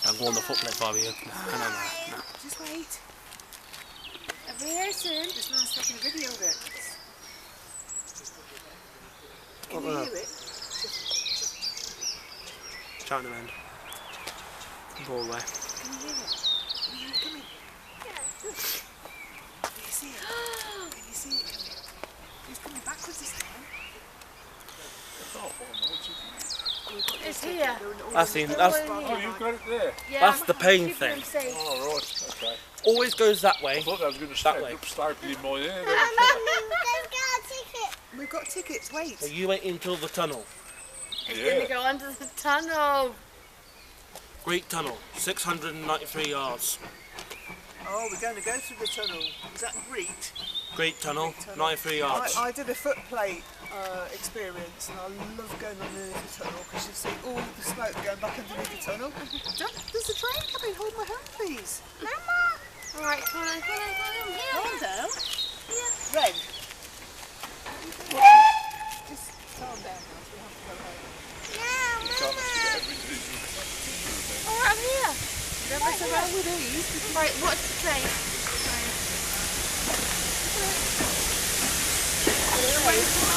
Don't go on the footplate, are you? No. Just wait. I'll be here soon. This man's taking a video of it. Can you hear it? Chinaman. Broadway. Can you hear it? Can you hear it coming? Yeah. Can you see it? Can you see it coming? He's coming backwards this time. It's here. That's Oh, you've got it there? Yeah, That's the pain keep thing. them safe. Oh, right, okay. Always goes that way. I thought I was going to That stand way. up staple in my ear. We've got tickets, wait. So you wait until the tunnel. It's Yeah. gonna go under the tunnel. Great tunnel, 693 yards. Oh, we're going to go through the tunnel. Is that Greet? Great tunnel, 93 yards. I did a footplate experience and I love going underneath the tunnel because you see all the smoke going back underneath the tunnel. There's a train coming, hold my hand please. Mama! Alright, come on, here. Calm down. Yeah. Ren. Just calm down now, we have to go home. Alright, I'm here. Don't mess around with these. Right, what's the train? Away from